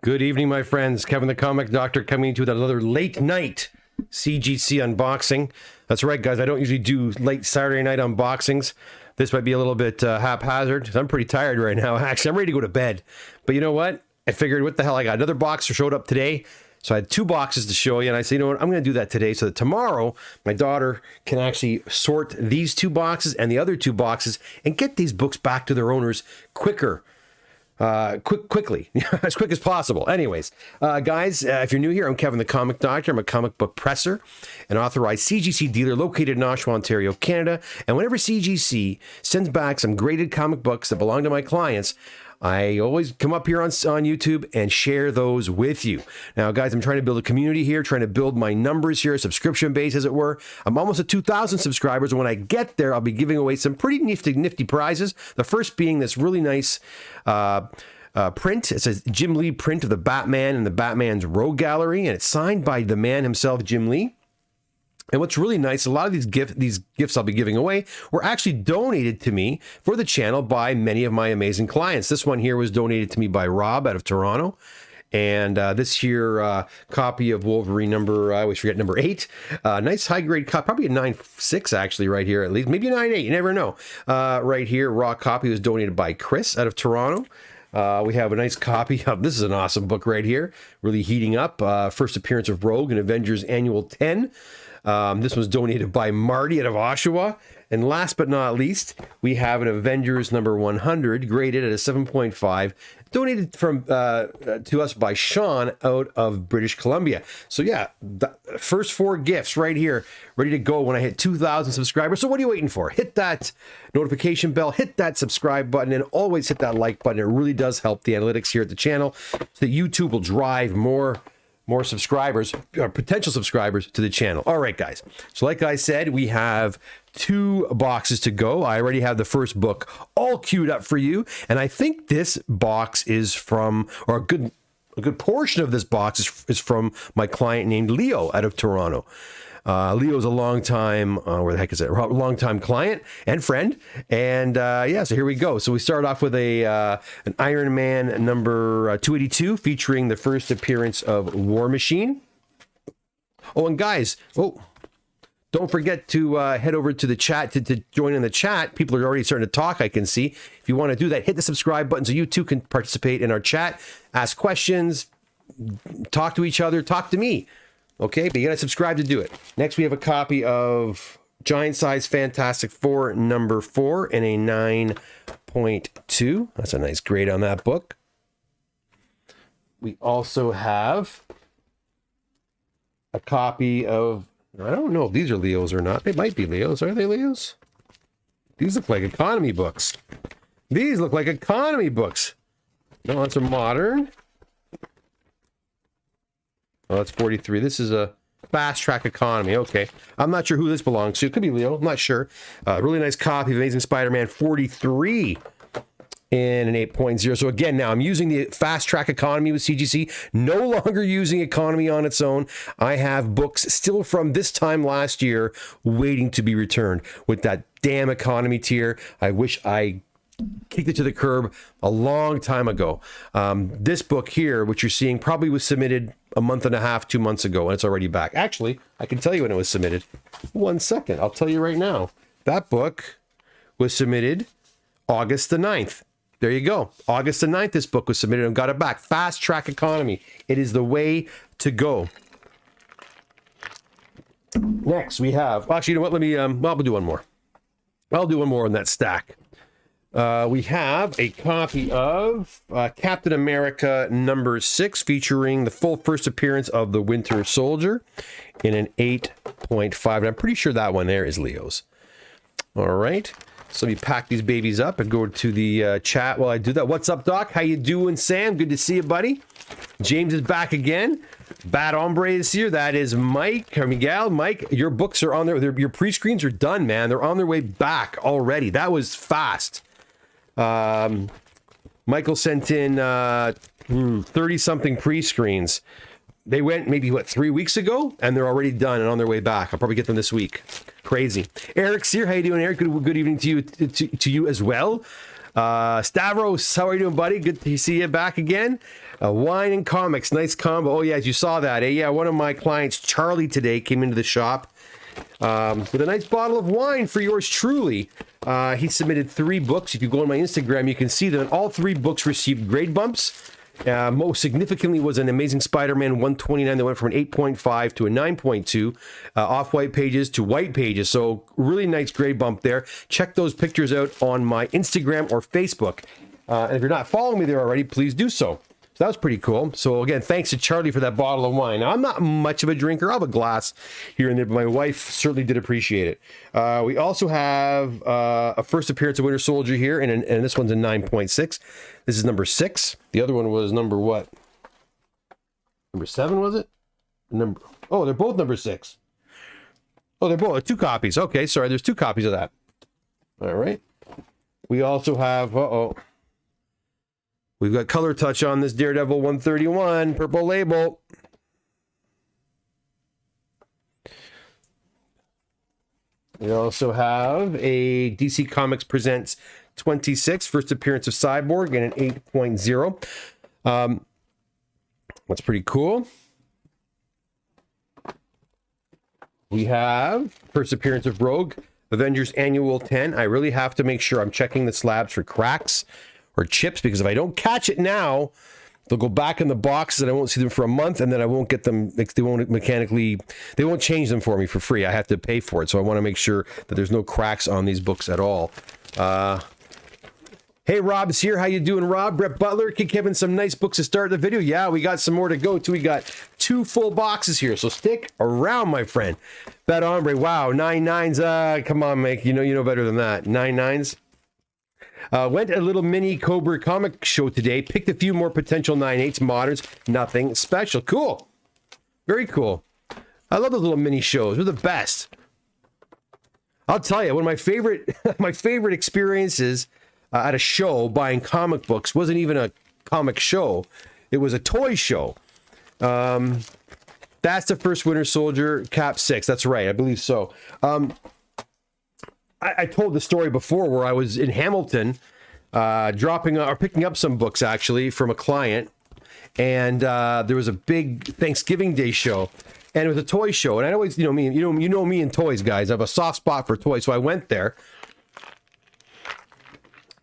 Good evening, my friends. Kevin the Comic Doctor coming to you with another late night CGC unboxing. That's right, guys. I don't usually do late Saturday night unboxings. This might be a little bit haphazard. I'm pretty tired right now. Actually, I'm ready to go to bed. But you know what? I figured, what the hell? I got another box that showed up today. So I had two boxes to show you. And I said, you know what? I'm going to do that today so that tomorrow my daughter can actually sort these two boxes and the other two boxes and get these books back to their owners quicker. Quickly, as quick as possible. Anyways, guys, if you're new here, I'm Kevin the Comic Doctor. I'm a comic book presser, an authorized CGC dealer located in Oshawa, Ontario, Canada. And whenever CGC sends back some graded comic books that belong to my clients, I always come up here on YouTube and share those with you. Now, guys, I'm trying to build a community here, trying to build my numbers here, subscription base, as it were. I'm almost at 2,000 subscribers, and when I get there, I'll be giving away some pretty nifty prizes. The first being this really nice print. It's a Jim Lee print of the Batman and the Batman's Rogue Gallery, and it's signed by the man himself, Jim Lee. And what's really nice, a lot of these gifts I'll be giving away were actually donated to me for the channel by many of my amazing clients. This one here was donated to me by Rob out of Toronto. And this here copy of Wolverine number, I always forget, number 8. Nice high-grade copy, probably a 9.6 actually right here at least. Maybe a 9.8, you never know. Right here, raw copy was donated by Chris out of Toronto. We have a nice copy of, this is an awesome book right here, really heating up. First appearance of Rogue in Avengers Annual 10. This was donated by Marty out of Oshawa. And last but not least, we have an Avengers number 100, graded at a 7.5, donated from to us by Sean out of British Columbia. So yeah, the first 4 gifts right here, ready to go when I hit 2,000 subscribers. So what are you waiting for? Hit that notification bell, hit that subscribe button, and always hit that like button. It really does help the analytics here at the channel, so that YouTube will drive more subscribers, potential subscribers to the channel. All right, guys. So like I said, we have 2 boxes to go. I already have the first book all queued up for you. And I think this box is from, or a good portion of this box is from my client named Leo out of Toronto. Leo's a long time, where the heck is it? Long time client and friend. And yeah, so here we go. So we start off with an Iron Man number 282 featuring the first appearance of War Machine. Oh, and guys, don't forget to head over to the chat to join in the chat. People are already starting to talk, I can see. If you want to do that, hit the subscribe button so you too can participate in our chat, ask questions, talk to each other, talk to me. Okay, but you gotta subscribe to do it. Next, we have a copy of Giant Size Fantastic Four number 4 in a 9.2. That's a nice grade on that book. We also have a copy of, I don't know if these are Leos or not. They might be Leos. Are they Leos? These look like economy books. These look like economy books. No, that's a modern. Oh, that's 43. This is a fast track economy. Okay. I'm not sure who this belongs to. It could be Leo. I'm not sure. Really nice copy of Amazing Spider-Man 43 in an 8.0. So again, now I'm using the fast track economy with CGC. No longer using economy on its own. I have books still from this time last year waiting to be returned with that damn economy tier. I wish I kicked it to the curb a long time ago. This book here, which you're seeing, probably was submitted a month and a half, 2 months ago, and it's already back. Actually, I can tell you when it was submitted. 1 second. I'll tell you right now. That book was submitted August the 9th. There you go. August the 9th, this book was submitted and got it back. Fast track economy. It is the way to go. Next, we have... Actually, you know what? Let me... I'll do one more. I'll do one more on that stack. We have a copy of Captain America number 6 featuring the full first appearance of the Winter Soldier in an 8.5. And I'm pretty sure that one there is Leo's. All right. So let me pack these babies up and go to the chat while I do that. What's up, Doc? How you doing, Sam? Good to see you, buddy. James is back again. Bad Hombre is here. That is Mike or Miguel. Mike, your books are on there. Your pre-screens are done, man. They're on their way back already. That was fast. Michael sent in 30-something pre-screens. They went maybe, 3 weeks ago? And they're already done and on their way back. I'll probably get them this week. Crazy. Eric's here. How you doing, Eric? Good evening to you as well. Stavros, how are you doing, buddy? Good to see you back again. Wine and comics, nice combo. Oh yeah, as you saw that. Yeah, one of my clients, Charlie, today came into the shop with a nice bottle of wine for yours truly. He submitted 3 books. If you go on my Instagram, you can see that all 3 books received grade bumps. Most significantly was an Amazing Spider-Man 129 that went from an 8.5 to a 9.2, off-white pages to white pages. So really nice grade bump there. Check those pictures out on my Instagram or Facebook. And if you're not following me there already, please do so. So that was pretty cool. So again, thanks to Charlie for that bottle of wine. Now, I'm not much of a drinker. I'll have a glass here and there, but my wife certainly did appreciate it. We also have a first appearance of Winter Soldier here, and this one's a 9.6. This is number 6. The other one was number what? Number 7, was it? Oh, they're both number 6. Oh, they're both 2 copies. Okay, sorry, there's 2 copies of that. All right. We also have, we've got color touch on this Daredevil 131, purple label. We also have a DC Comics Presents 26, first appearance of Cyborg, and an 8.0. That's pretty cool. We have first appearance of Rogue, Avengers Annual 10. I really have to make sure I'm checking the slabs for cracks or chips, because if I don't catch it now, they'll go back in the boxes and I won't see them for a month, and then I won't get them. They won't change them for me for free. I have to pay for it. So I want to make sure that there's no cracks on these books at all. Hey, Rob's here. How you doing, Rob? Brett Butler, Kid Kevin, some nice books to start the video. Yeah, we got some more to go too. We got 2 full boxes here, so stick around, my friend. Bet Hombre, wow, 9.9s. Come on, Mike. You know better than that. 9.9s. Went a little mini Cobra comic show today. Picked a few more potential 9.8s moderns. Nothing special. Cool. Very cool. I love those little mini shows. They're the best. I'll tell you, one of my favorite experiences at a show buying comic books wasn't even a comic show. It was a toy show. That's the first Winter Soldier Cap 6. That's right. I believe so. I told the story before where I was in Hamilton picking up some books actually from a client, and there was a big Thanksgiving Day show, and it was a toy show, and I always, you know me and toys, guys. I have a soft spot for toys, so I went there.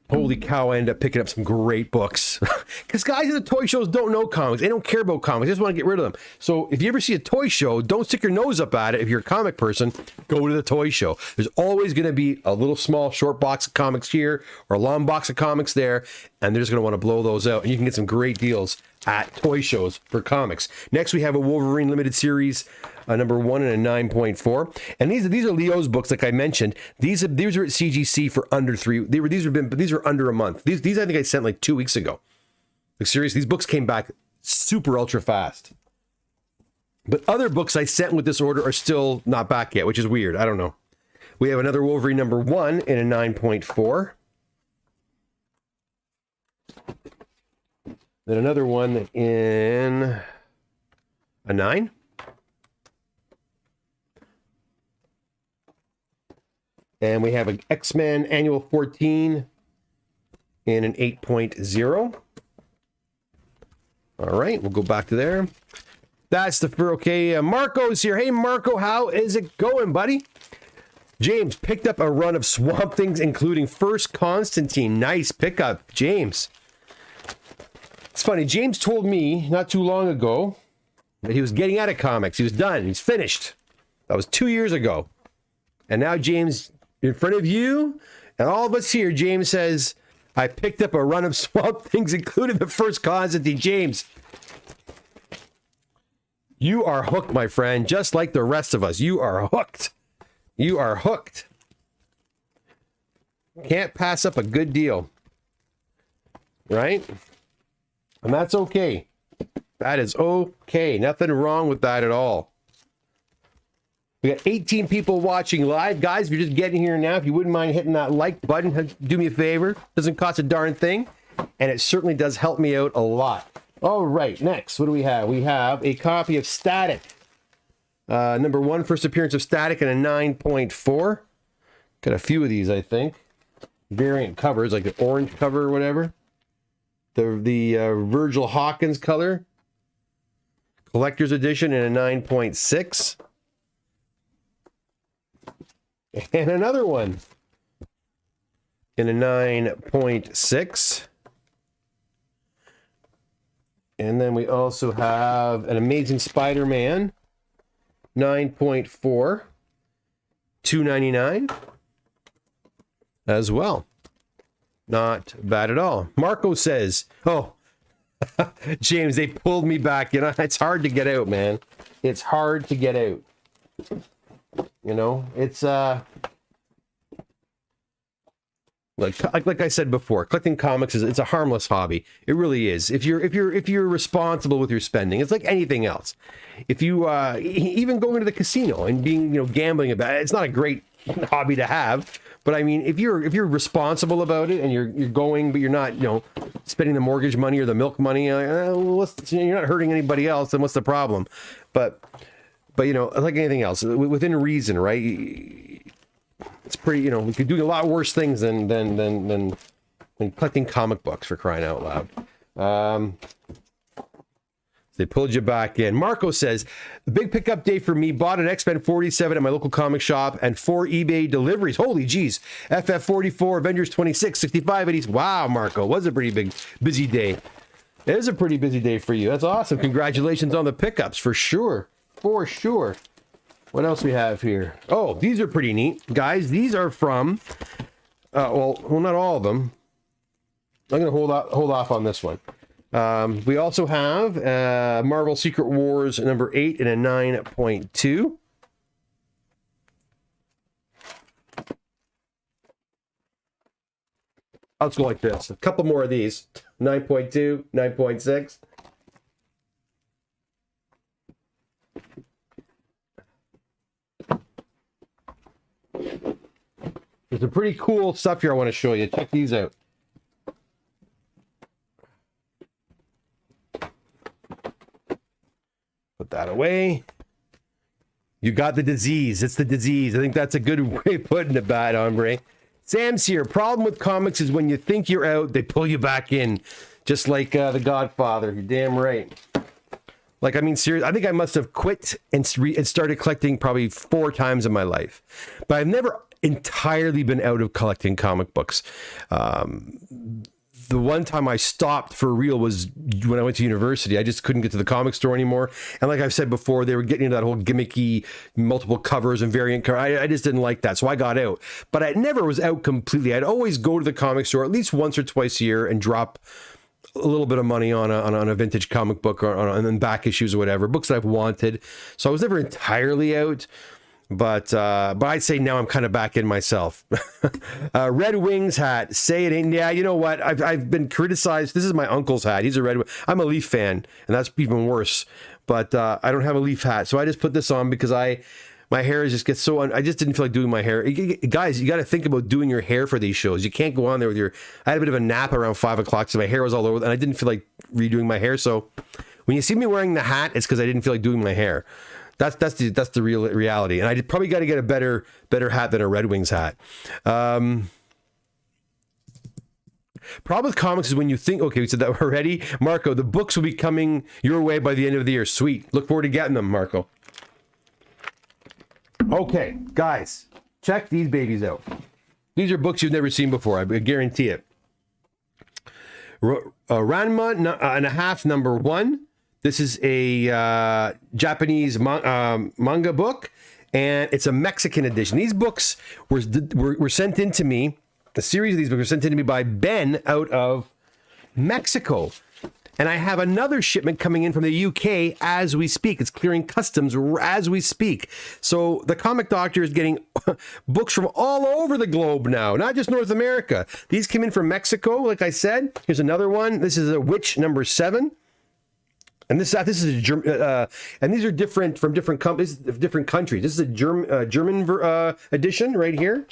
Holy cow, I ended up picking up some great books. Because guys at the toy shows don't know comics. They don't care about comics. They just want to get rid of them. So if you ever see a toy show, don't stick your nose up at it. If you're a comic person, go to the toy show. There's always going to be a little small short box of comics here or a long box of comics there, and they're just going to want to blow those out. And you can get some great deals at toy shows for comics. Next, we have a Wolverine limited series, number 1 and a 9.4. And these are Leo's books, like I mentioned. These are at CGC for under 3. These are under a month. These I think I sent like 2 weeks ago. Like seriously, these books came back super ultra fast. But other books I sent with this order are still not back yet, which is weird. I don't know. We have another Wolverine number 1 in a 9.4. Then another one in a 9. And we have an X-Men Annual 14 in an 8.0. All right, we'll go back to there. That's the okay. Marco's here. Hey, Marco, how is it going, buddy? James picked up a run of Swamp Things, including First Constantine. Nice pickup, James. It's funny, James told me not too long ago that he was getting out of comics. He was done. He's finished. That was 2 years ago. And now James, in front of you and all of us here, James says, I picked up a run of Swamp Things, including the First Constantine. James, you are hooked, my friend, just like the rest of us. You are hooked. You are hooked. Can't pass up a good deal. Right? And that's okay. That is okay. Nothing wrong with that at all. We got 18 people watching live. Guys, if you're just getting here now, if you wouldn't mind hitting that like button, do me a favor. Doesn't cost a darn thing. And it certainly does help me out a lot. All right, next, what do we have? We have a copy of Static. Number 1, first appearance of Static in a 9.4. Got a few of these, I think. variant covers, like the orange cover or whatever. The Virgil Hawkins color. Collector's edition in a 9.6. And another one in a 9.6. And then we also have an Amazing Spider-Man 9.4, $2.99 as well. Not bad at all. Marco says, oh, James, they pulled me back. You know, it's hard to get out, man. It's hard to get out. You know, it's like I said before, collecting comics it's a harmless hobby. It really is. If you're responsible with your spending, it's like anything else. If you even going to the casino and being, you know, gambling about it, it's not a great hobby to have. But I mean, if you're responsible about it and you're going, but you're not, you know, spending the mortgage money or the milk money, you're not hurting anybody else. Then what's the problem? But you know, like anything else, within reason, right? It's pretty, you know, we could do a lot worse things than collecting comic books, for crying out loud. They pulled you back in. Marco says, the big pickup day for me, bought an X-Men 47 at my local comic shop and 4 eBay deliveries. Holy geez. FF44, Avengers 26, 65 80s. Wow, Marco, was a pretty busy day. It is a pretty busy day for you. That's awesome. Congratulations on the pickups, for sure. For sure. What else we have here? Oh, these are pretty neat, guys. These are from, well, not all of them. I'm going to hold off on this one. We also have Marvel Secret Wars number 8 in a 9.2. Let's go like this. A couple more of these. 9.2, 9.6. There's some pretty cool stuff here I want to show you. Check these out. Put that away. You got the disease. It's the disease. I think that's a good way of putting it, bad hombre. Sam's here. Problem with comics is when you think you're out, they pull you back in. Just like The Godfather. You're damn right. Like, I mean, seriously, I think I must have quit and started collecting probably 4 times in my life. But I've never entirely been out of collecting comic books. The one time I stopped for real was when I went to university. I just couldn't get to the comic store anymore. And like I've said before, they were getting into that whole gimmicky multiple covers and variant covers. I just didn't like that. So I got out. But I never was out completely. I'd always go to the comic store at least once or twice a year and drop a little bit of money on a vintage comic book or and then back issues or whatever, books that I've wanted. So I was never entirely out. But I'd say now I'm kind of back in myself. Red Wings hat. Say it ain't. Yeah, you know what? I've been criticized. This is my uncle's hat. He's a Red. I'm a Leaf fan, and that's even worse. But I don't have a Leaf hat, so I just put this on because my hair just gets so. I just didn't feel like doing my hair. Guys, you got to think about doing your hair for these shows. You can't go on there with your. I had a bit of a nap around 5 o'clock, so my hair was all over, and I didn't feel like redoing my hair. So when you see me wearing the hat, it's because I didn't feel like doing my hair. That's the real reality, and I probably got to get a better hat than a Red Wings hat. Problem with comics is when you think, okay, we said that already. Marco, the books will be coming your way by the end of the year. Sweet. Look forward to getting them, Marco. Okay, guys, check these babies out. These are books you've never seen before. I guarantee it. Ranma and a half, number 1. This is a Japanese manga book, and it's a Mexican edition. These books were sent in to me. A series of these books were sent in to me by Ben out of Mexico. And I have another shipment coming in from the UK as we speak. It's clearing customs as we speak. So the Comic Doctor is getting books from all over the globe now, not just North America. These came in from Mexico, like I said. Here's another one. This is a Witch number 7. And this is a German, and these are different from different companies, different countries. This is a German edition right here.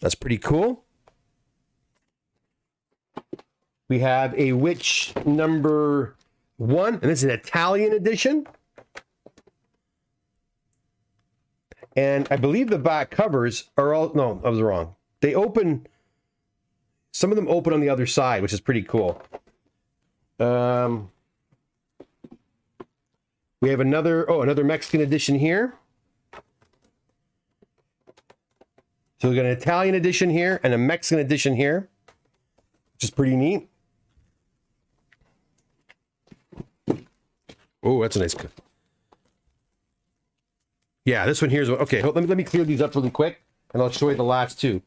That's pretty cool. We have a Witch number 1, and this is an Italian edition. And I believe the back covers are all, no, I was wrong. They open Some of them open on the other side, which is pretty cool. We have another Mexican edition here. So we got an Italian edition here and a Mexican edition here, which is pretty neat. Oh, that's a nice. Yeah, this one here is okay. Let me clear these up really quick, and I'll show you the last two.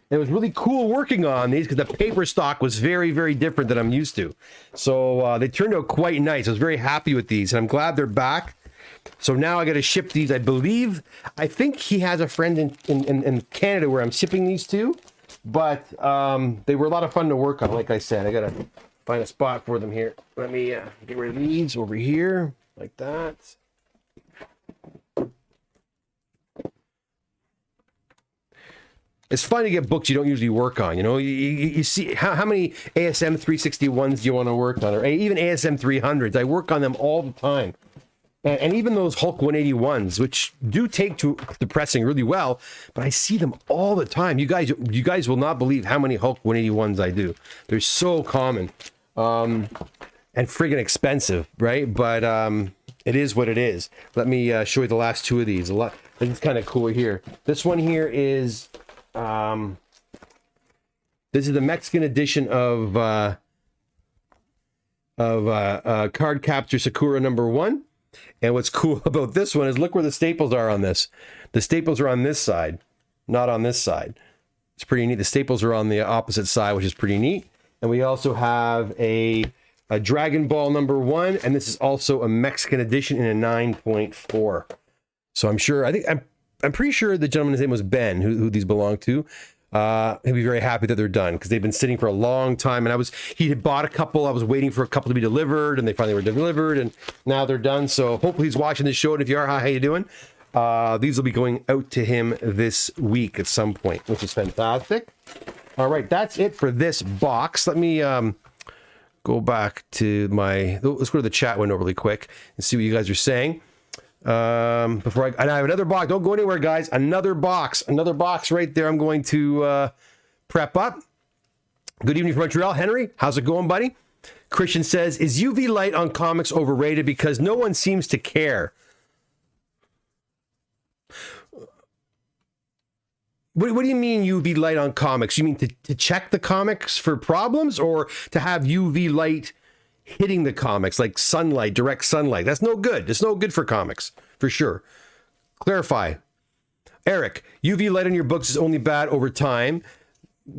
It was really cool working on these because the paper stock was very, very different than I'm used to. So they turned out quite nice. I was very happy with these, and I'm glad they're back. So now I got to ship these. I think he has a friend in Canada where I'm shipping these to, but they were a lot of fun to work on. Like I said, I got to find a spot for them here. Let me get rid of these over here like that. It's fun to get books you don't usually work on. You know, you see how many ASM 361s do you want to work on, or even ASM 300s? I work on them all the time. And even those Hulk 181s, which do take to the pressing really well, but I see them all the time. You guys will not believe how many Hulk 181s I do. They're so common, and friggin' expensive, right? But it is what it is. Let me show you the last two of these. It's kind of cool here. This one here is this is the Mexican edition of Card Capture Sakura #1. And what's cool about this one is look where the staples are on this. The staples are on this side, not on this side. It's pretty neat. The staples are on the opposite side, which is pretty neat. And we also have a Dragon Ball #1, and this is also a Mexican edition in a 9.4. So I'm pretty sure the gentleman's name was Ben, who these belong to. He'll be very happy that they're done because they've been sitting for a long time. And he had bought a couple. I was waiting for a couple to be delivered, and they finally were delivered, and now they're done. So hopefully he's watching this show. And if you are, hi, how you doing? These will be going out to him this week at some point, which is fantastic. All right, that's it for this box. Let me go back to let's go to the chat window really quick and see what you guys are saying. Before I have another box. Don't go anywhere, guys. Another box right there. I'm going to prep up. Good evening from Montreal. Henry, how's it going, buddy? Christian says, is UV light on comics overrated because no one seems to care? What do you mean UV light on comics? You mean to check the comics for problems, or to have UV light hitting the comics like sunlight, direct sunlight? That's no good. It's no good for comics, for sure. Clarify. Eric, UV light on your books is only bad over time.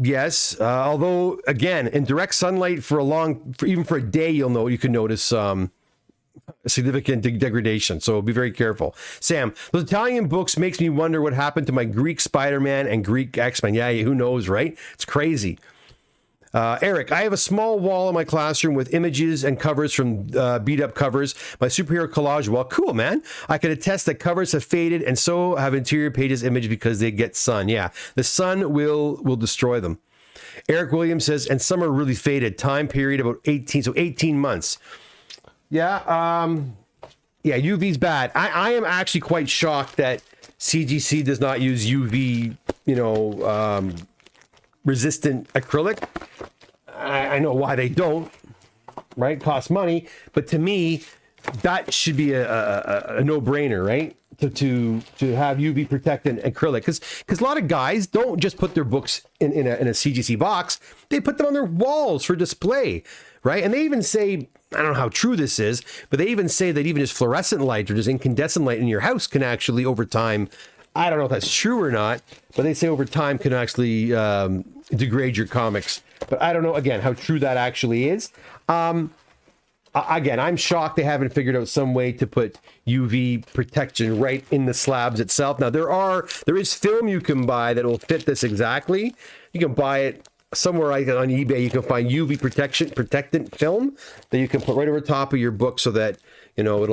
Yes, although again, in direct sunlight even for a day, you can notice significant degradation. So be very careful. Sam, those Italian books makes me wonder what happened to my Greek Spider-Man and Greek X-Men. Yeah, who knows, right? It's crazy. Eric, I have a small wall in my classroom with images and covers from beat up covers. My superhero collage wall. Cool, man. I can attest that covers have faded and so have interior pages image because they get sun. Yeah, the sun will destroy them. Eric Williams says, and some are really faded. Time period about 18 months. Yeah, UV's bad. I am actually quite shocked that CGC does not use UV, resistant acrylic. I know why they don't, right? Costs money, but to me, that should be a no-brainer, right? To have UV protectant acrylic, because a lot of guys don't just put their books in a CGC box; they put them on their walls for display, right? And they even say, I don't know how true this is, but they even say that even just fluorescent light or just incandescent light in your house can actually, over time, I don't know if that's true or not, but they say over time can actually degrade your comics. But I don't know, again, how true that actually is. Again, I'm shocked they haven't figured out some way to put UV protection right in the slabs itself. Now, there is film you can buy that will fit this exactly. You can buy it somewhere like on eBay. You can find UV protectant film that you can put right over top of your book so that it'll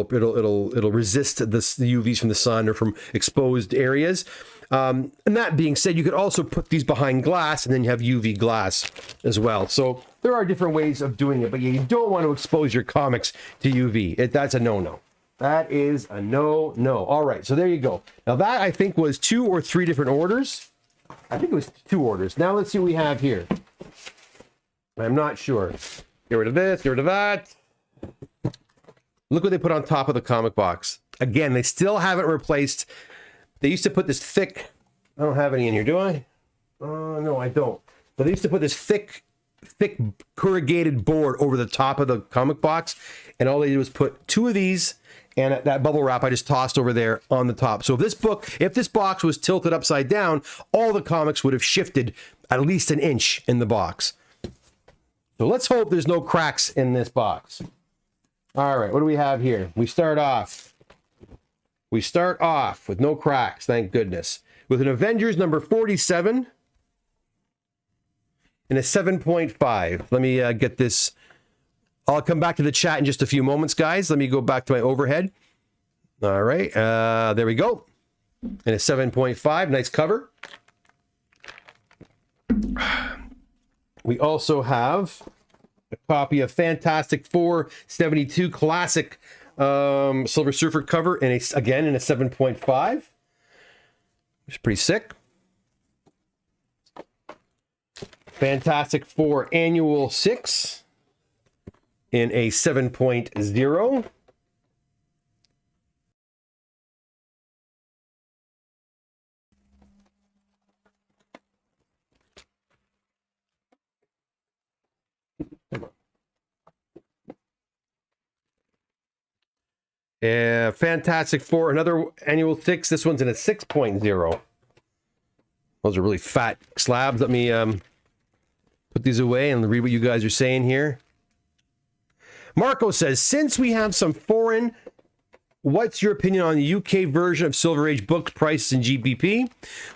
resist the UVs from the sun or from exposed areas. And that being said, you could also put these behind glass, and then you have UV glass as well. So there are different ways of doing it, but you don't want to expose your comics to UV. That's a no-no. That is a no-no. All right, so there you go. Now that I think was 2 or 3 different orders. I think it was 2 orders. Now let's see what we have here. I'm not sure. Get rid of this, get rid of that. Look what they put on top of the comic box. Again, they still haven't replaced. They used to put this thick. I don't have any in here, do I? No, I don't. But they used to put this thick corrugated board over the top of the comic box, and all they did was put 2 of these and that bubble wrap I just tossed over there on the top. So if this box was tilted upside down, all the comics would have shifted at least an inch in the box. So let's hope there's no cracks in this box. All right, what do we have here? We start off with no cracks, thank goodness, with an Avengers number 47 and a 7.5. Let me get this. I'll come back to the chat in just a few moments, guys. Let me go back to my overhead. All right, there we go. And a 7.5, nice cover. We also have a copy of Fantastic Four 72 Classic Silver Surfer cover, and again in a 7.5, which is pretty sick. Fantastic Four Annual 6 in a 7.0. Fantastic Four, another Annual 6. This one's in a 6.0. Those are really fat slabs. Let me put these away and read what you guys are saying here. Marco says, since we have some foreign, what's your opinion on the UK version of Silver Age books, prices, and GBP?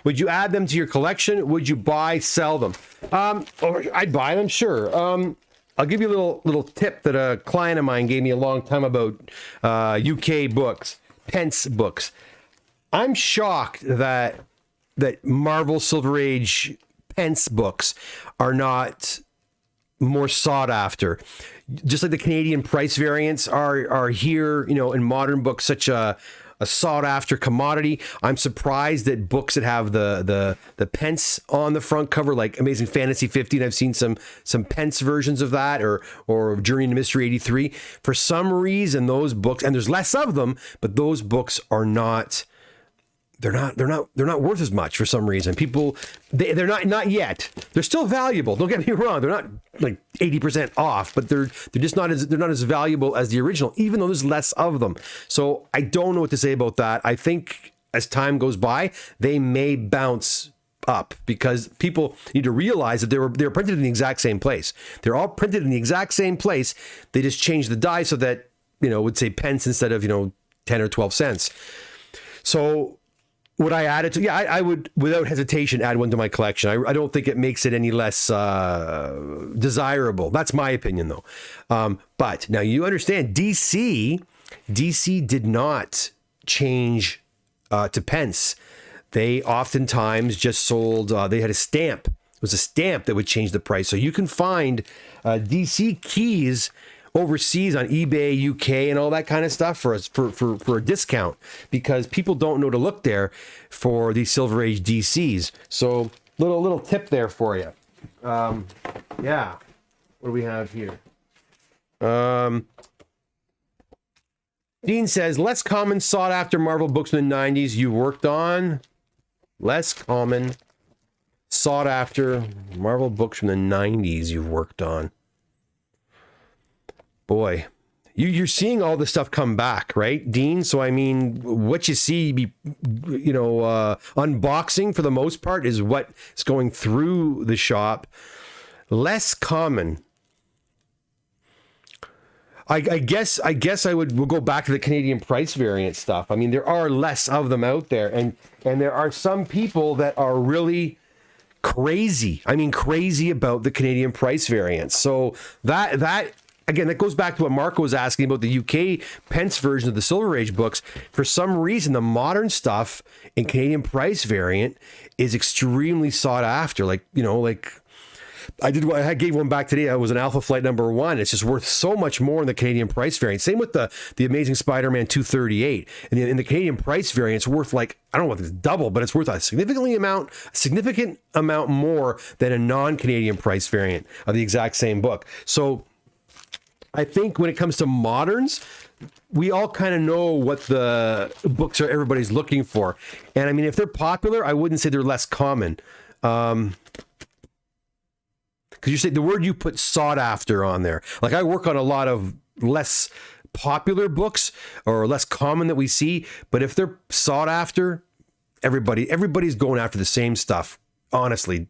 Would you add them to your collection? Would you sell them? I'd buy them, sure. I'll give you a little tip that a client of mine gave me a long time about UK books, Pence books. I'm shocked that Marvel Silver Age Pence books are not more sought after. Just like the Canadian price variants are here, in modern books, such a sought after commodity. I'm surprised that books that have the Pence on the front cover, like Amazing Fantasy 15, I've seen some Pence versions of that, or Journey into Mystery 83. For some reason, those books, and there's less of them, but those books are not. They're not worth as much for some reason. People, they're not yet. They're still valuable. Don't get me wrong. They're not like 80% off, but they're not as valuable as the original, even though there's less of them. So I don't know what to say about that. I think as time goes by, they may bounce up because people need to realize that they were printed in the exact same place. They're all printed in the exact same place. They just changed the die so that it would say pence instead of 10 or 12 cents. So. Would I add it to? Yeah, I would, without hesitation, add one to my collection. I don't think it makes it any less desirable. That's my opinion, though. But now you understand, DC did not change to pence. They oftentimes just sold. They had a stamp. It was a stamp that would change the price. So you can find DC keys overseas on eBay, UK, and all that kind of stuff for a discount, because people don't know to look there for these Silver Age DCs. So little tip there for you. Yeah, what do we have here? Dean says, less common sought after Marvel books in the 90s you worked on. Less common sought after Marvel books from the 90s you've worked on. Boy, you're seeing all this stuff come back, right, Dean? So, I mean, what you see, unboxing for the most part is what's going through the shop. Less common. I guess we'll go back to the Canadian price variant stuff. I mean, there are less of them out there, and there are some people that are really crazy. I mean, crazy about the Canadian price variants. So that. Again, that goes back to what Marco was asking about the UK Pence version of the Silver Age books. For some reason, the modern stuff in Canadian price variant is extremely sought after. I gave one back today. It was an Alpha Flight #1. It's just worth so much more in the Canadian price variant. Same with the Amazing Spider-Man 238. And in the Canadian price variant, it's worth like, I don't know if it's double, but it's worth a significant amount more than a non-Canadian price variant of the exact same book. So I think when it comes to moderns, we all kind of know what the books are everybody's looking for. And I mean, if they're popular, I wouldn't say they're less common. Because you say the word you put sought after on there. Like I work on a lot of less popular books or less common that we see. But if they're sought after, everybody's going after the same stuff. Honestly,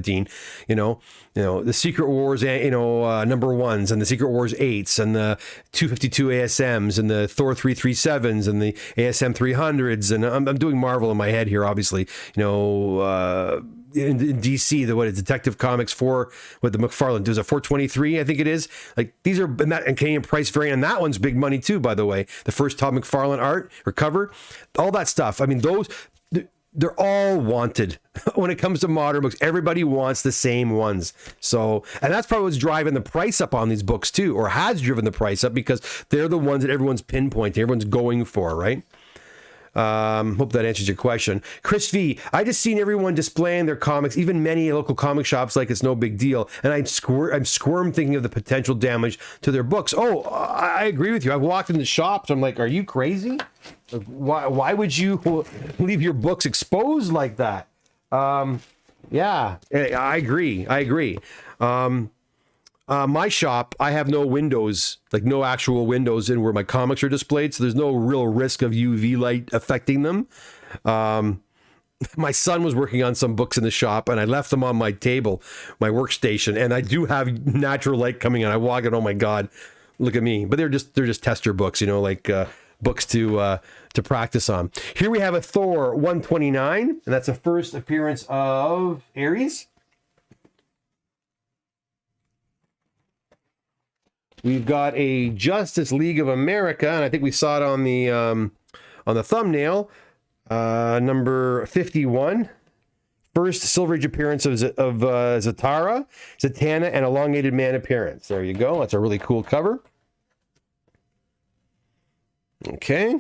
Dean, the Secret Wars, #1s and the Secret Wars 8s and the 252 ASMs and the Thor 337s and the ASM 300s. And I'm doing Marvel in my head here, obviously, in DC, Detective Comics 4 with the McFarlane. There's a 423, I think it is. Like these are, and Canadian price variant, and that one's big money too, by the way. The first Todd McFarlane art or cover, all that stuff. I mean, they're all wanted when it comes to modern books. Everybody wants the same ones. So, and that's probably what's driving the price up on these books too, or has driven the price up because they're the ones that everyone's pinpointing, everyone's going for, right? Hope that answers your question. Chris V, I just seen everyone displaying their comics, even many local comic shops, like it's no big deal. And I'm squirm thinking of the potential damage to their books. Oh, I agree with you. I've walked in the shops. I'm like, are you crazy? Why would you leave your books exposed like that? Yeah, I agree. My shop, I have no windows, like no actual windows in where my comics are displayed. So there's no real risk of UV light affecting them. My son was working on some books in the shop and I left them on my table, my workstation. And I do have natural light coming in. I walk in, oh my God, look at me. But they're just tester books, books to practice on. Here we have a Thor 129, and that's the first appearance of Ares. We've got a Justice League of America, and I think we saw it on the thumbnail, number 51. First Silver Age appearance of Zatanna, and Elongated Man appearance. There you go. That's a really cool cover. Okay.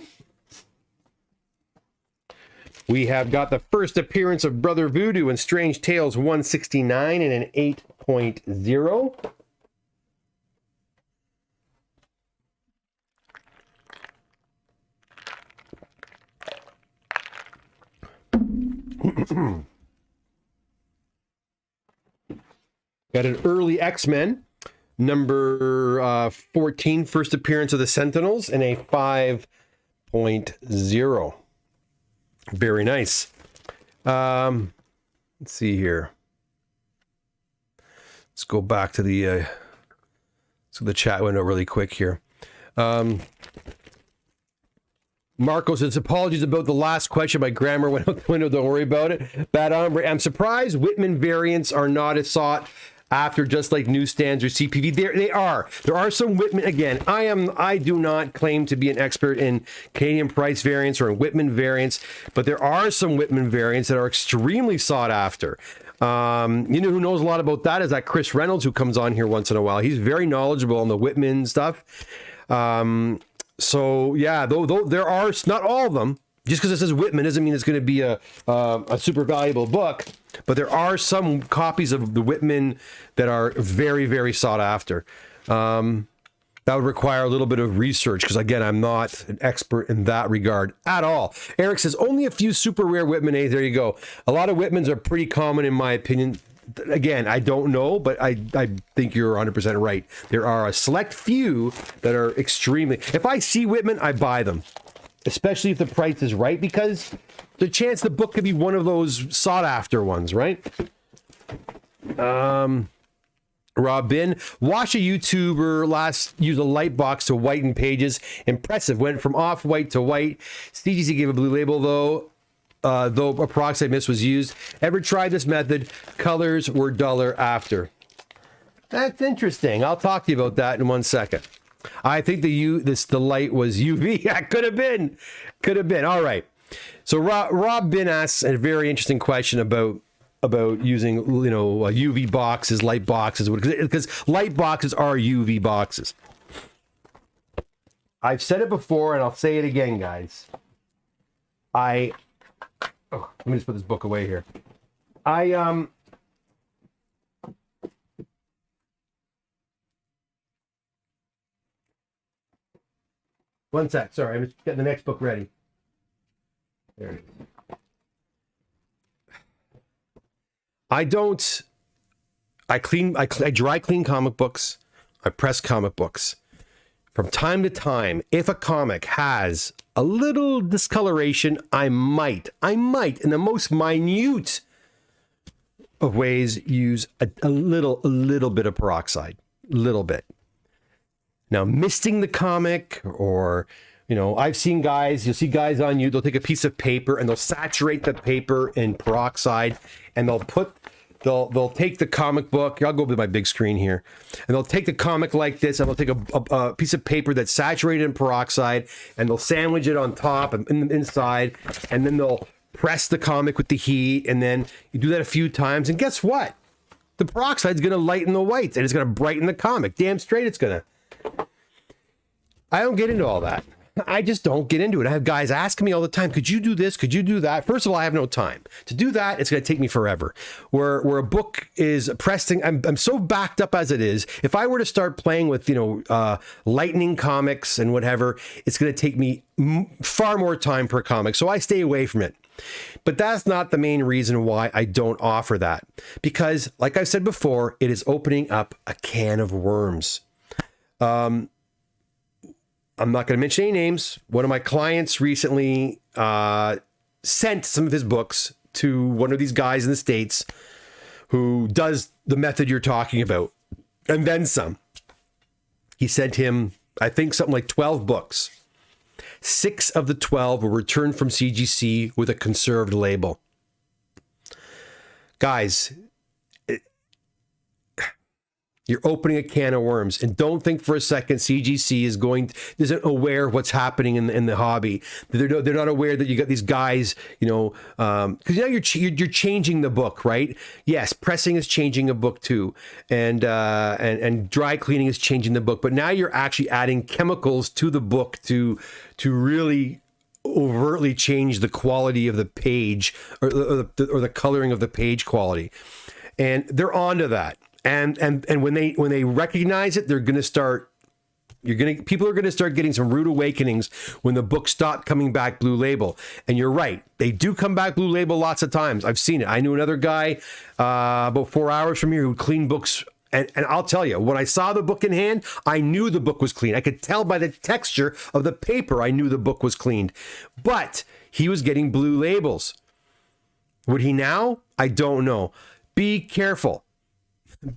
We have got the first appearance of Brother Voodoo in Strange Tales 169 and an 8.0. Got an early X-Men, number 14, first appearance of the Sentinels, and a 5.0. Very nice. Let's see here. Let's go back to the chat window really quick here. Marco says, apologies about the last question. My grammar went out the window. Don't worry about it. Bad hombre. I'm surprised Whitman variants are not as sought after, just like newsstands or CPV. They are. There are some Whitman. Again, I do not claim to be an expert in Canadian price variants or in Whitman variants, but there are some Whitman variants that are extremely sought after. Who knows a lot about that is that Chris Reynolds, who comes on here once in a while. He's very knowledgeable on the Whitman stuff. So yeah, though there are not all of them. Just because it says Whitman doesn't mean it's going to be a super valuable book. But there are some copies of the Whitman that are very, very sought after. That would require a little bit of research because, again, I'm not an expert in that regard at all. Eric says only a few super rare Whitman A's. There you go. A lot of Whitmans are pretty common in my opinion. Again, I don't know, but I think you're 100% right. There are a select few that are extremely... If I see Whitman, I buy them. Especially if the price is right, because the chance the book could be one of those sought-after ones, right? Robin, watch a YouTuber last use a light box to whiten pages. Impressive. Went from off-white to white. CGC gave a blue label, though a peroxide mist was used. Ever tried this method? Colors were duller after. That's interesting. I'll talk to you about that in 1 second. I think the light was UV. Yeah, could have been. All right. So Rob Bin asks a very interesting question about about using, you know, UV boxes, light boxes, because light boxes are UV boxes. I've said it before and I'll say it again, guys. Let me just put this book away here. One sec, sorry, I'm just getting the next book ready. There it is. I dry clean comic books. I press comic books. From time to time, if a comic has a little discoloration, I might, in the most minute of ways, use a little bit of peroxide. Little bit. Now, misting the comic, or, you know, I've seen guys, you'll see guys on you, they'll take a piece of paper and they'll saturate the paper in peroxide, and they'll take the comic book. I'll go with my big screen here, and they'll take the comic like this, and they'll take a piece of paper that's saturated in peroxide, and they'll sandwich it on top and inside, and then they'll press the comic with the heat, and then you do that a few times, and guess what? The peroxide's going to lighten the whites, and it's going to brighten the comic. Damn straight it's going to. I don't get into all that. I just don't get into it. I have guys asking me all the time, could you do this? Could you do that? First of all, I have no time. To do that, it's going to take me forever. Where a book is pressing, I'm so backed up as it is. If I were to start playing with, you know, lightning comics and whatever, it's going to take me far more time per comic. So I stay away from it. But that's not the main reason why I don't offer that. Because, like I said before, it is opening up a can of worms. I'm not going to mention any names. One of my clients recently sent some of his books to one of these guys in the States who does the method you're talking about, and then some. He sent him, I think, something like 12 books. 6 of the 12 were returned from CGC with a conserved label. Guys, you're opening a can of worms, and don't think for a second CGC isn't aware of what's happening in the hobby. They're not aware that you got these guys, you know, because now you're changing the book, right? Yes, pressing is changing a book too, and dry cleaning is changing the book. But now you're actually adding chemicals to the book to really overtly change the quality of the page or the coloring of the page quality, and they're onto that. And when they recognize it, people are going to start getting some rude awakenings when the books stop coming back blue label. And you're right, they do come back blue label lots of times. I've seen it. I knew another guy about 4 hours from here who cleaned books. And I'll tell you, when I saw the book in hand, I knew the book was clean. I could tell by the texture of the paper, I knew the book was cleaned. But he was getting blue labels. Would he now? I don't know. Be careful.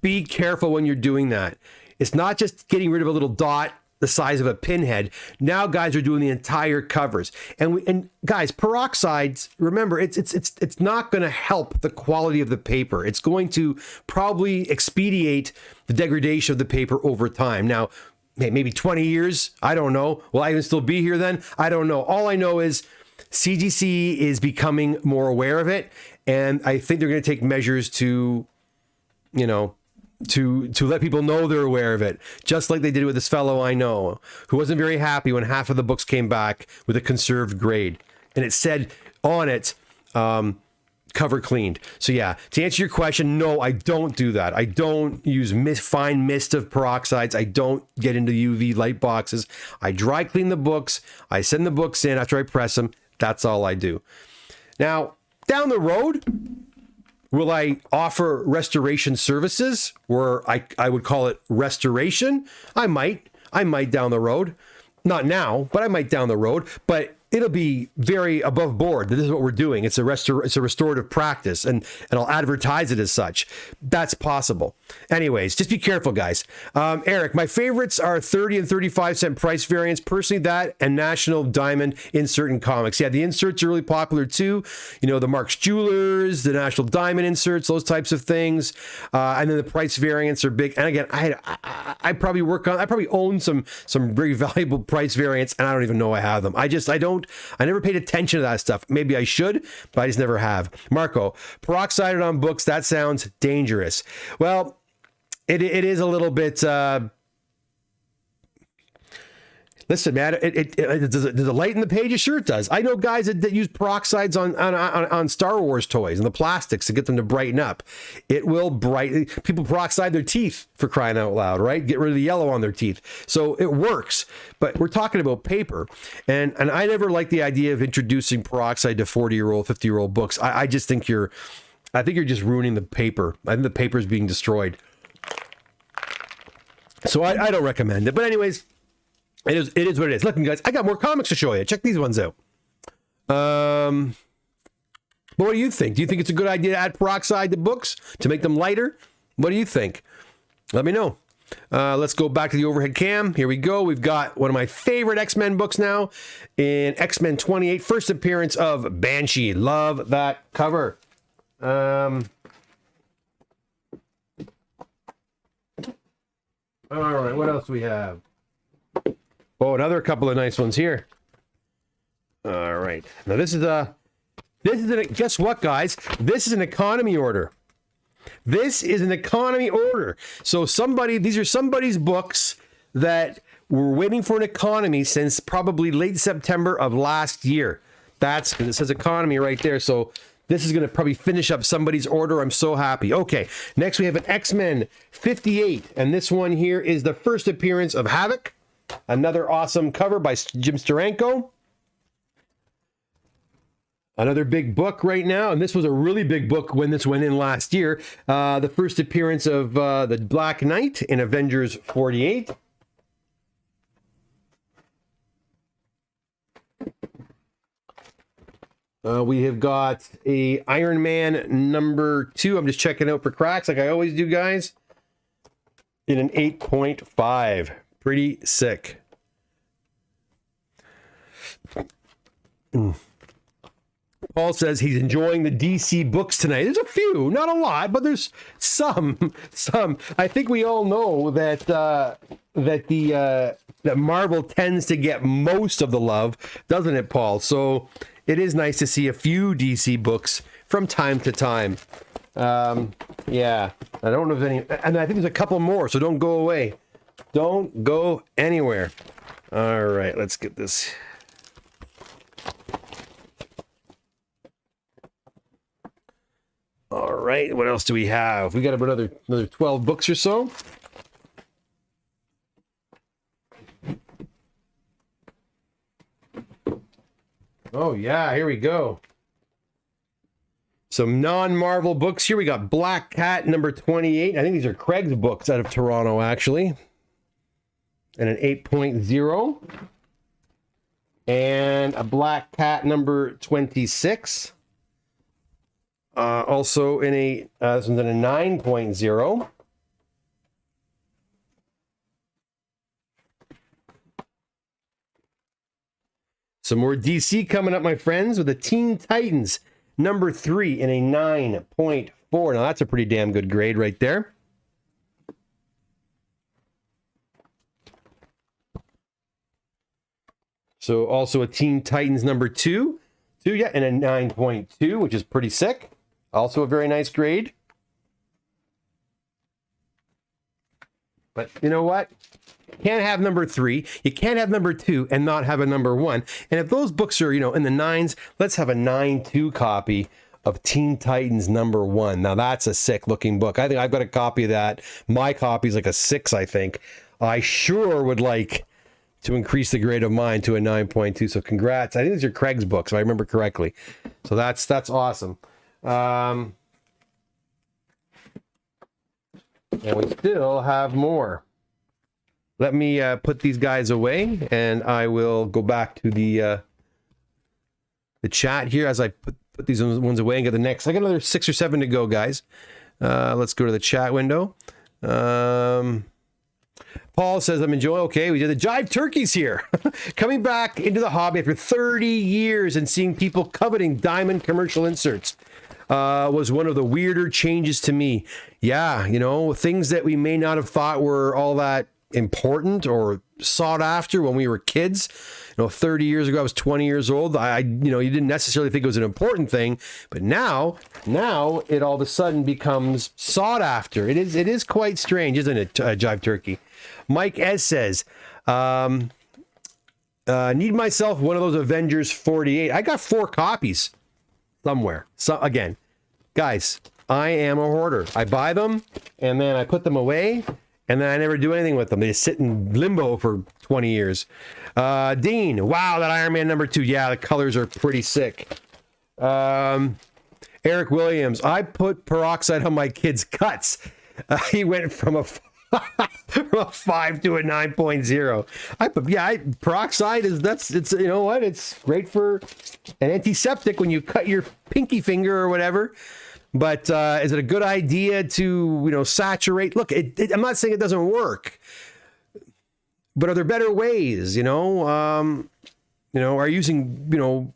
Be careful when you're doing that. It's not just getting rid of a little dot the size of a pinhead. Now guys are doing the entire covers. And guys, peroxides, remember, it's not going to help the quality of the paper. It's going to probably expedite the degradation of the paper over time. Now, maybe 20 years, I don't know. Will I even still be here then? I don't know. All I know is CGC is becoming more aware of it, and I think they're going to take measures to, you know, to let people know they're aware of it, just like they did with this fellow I know who wasn't very happy when half of the books came back with a conserved grade, and it said on it, cover cleaned. So yeah, to answer your question, no, I don't do that. I don't use fine mist of peroxides. I don't get into UV light boxes. I dry clean the books. I send the books in after I press them. That's all I do. Now, down the road, will I offer restoration services, or I would call it restoration? I might down the road. Not now, but I might down the road. But it'll be very above board. This is what we're doing. It's a restorative practice, and I'll advertise it as such. That's possible. Anyways, just be careful, guys. Eric, my favorites are 30 and 35 cent price variants. Personally, that and National Diamond insert in comics. Yeah, the inserts are really popular too. You know, the Mark's Jewelers, the National Diamond inserts, those types of things. And then the price variants are big. And again, I probably own some very valuable price variants, and I don't even know I have them. I don't I never paid attention to that stuff. Maybe I should, but I just never have. Marco, peroxide on books, that sounds dangerous. Well, it is a little bit... Listen, man, does it lighten the pages? Sure it does. I know guys that use peroxides on Star Wars toys and the plastics to get them to brighten up. It will brighten. People peroxide their teeth, for crying out loud, right? Get rid of the yellow on their teeth. So it works. But we're talking about paper. And I never like the idea of introducing peroxide to 40-year-old, 50-year-old books. I just think you're just ruining the paper. I think the paper is being destroyed. So I don't recommend it. But anyways, it is what it is. Listen, guys, I got more comics to show you. Check these ones out. But what do you think? Do you think it's a good idea to add peroxide to books to make them lighter? What do you think? Let me know. Let's go back to the overhead cam. Here we go. We've got one of my favorite X-Men books now in X-Men 28. First appearance of Banshee. Love that cover. All right, what else do we have? Oh, another couple of nice ones here. All right. Now this is guess what, guys? This is an economy order. This is an economy order. So these are somebody's books that were waiting for an economy since probably late September of last year. That's because it says economy right there. So this is going to probably finish up somebody's order. I'm so happy. Okay, next we have an X-Men 58. And this one here is the first appearance of Havoc. Another awesome cover by Jim Steranko. Another big book right now. And this was a really big book when this went in last year. The first appearance of the Black Knight in Avengers 48. We have got a Iron Man number 2. I'm just checking out for cracks like I always do, guys. In an 8.5. Pretty sick. Paul says he's enjoying the DC books tonight. There's a few, not a lot, but there's some. I think we all know that that Marvel tends to get most of the love, doesn't it, Paul? So it is nice to see a few DC books from time to time. Yeah, I don't know if any, and I think there's a couple more, so don't go away. Don't go anywhere. All right, let's get this. All right, what else do we have? We got about another 12 books or so. Oh yeah, here we go. Some non-Marvel books here. We got Black Cat number 28. I think these are Craig's books out of Toronto, actually. And an 8.0. And a Black Cat number 26. Also in this one's in a 9.0. Some more DC coming up, my friends, with the Teen Titans number 3 in a 9.4. Now that's a pretty damn good grade right there. So also a Teen Titans number 2. Yeah, and a 9.2, which is pretty sick. Also a very nice grade. But you know what? You can't have number 3. You can't have number 2 and not have a number 1. And if those books are, in the 9s, let's have a 9.2 copy of Teen Titans number 1. Now that's a sick looking book. I think I've got a copy of that. My copy is like a 6, I think. I sure would like to increase the grade of mine to a 9.2. So congrats. I think these are Craig's books, if I remember correctly. So that's awesome. And we still have more. Let me put these guys away, and I will go back to the chat here as I put these ones away and get the next. I got another 6 or 7 to go, guys. Let's go to the chat window. Paul says, I'm enjoying. Okay, we did the Jive Turkeys here. Coming back into the hobby after 30 years and seeing people coveting diamond commercial inserts was one of the weirder changes to me. Yeah, things that we may not have thought were all that important or sought after when we were kids. 30 years ago, I was 20 years old. You didn't necessarily think it was an important thing, but now it all of a sudden becomes sought after. It is quite strange, isn't it, Jive Turkey? Mike S says, need myself one of those Avengers 48. I got 4 copies somewhere. So again, guys, I am a hoarder. I buy them and then I put them away and then I never do anything with them. They just sit in limbo for 20 years. Dean, wow, that Iron Man #2. Yeah, the colors are pretty sick. Eric Williams, I put peroxide on my kid's cuts. He went from a 5 to a 9.0. Peroxide it's you know what? It's great for an antiseptic when you cut your pinky finger or whatever. But is it a good idea to saturate? Look, I'm not saying it doesn't work, but are there better ways? Are you using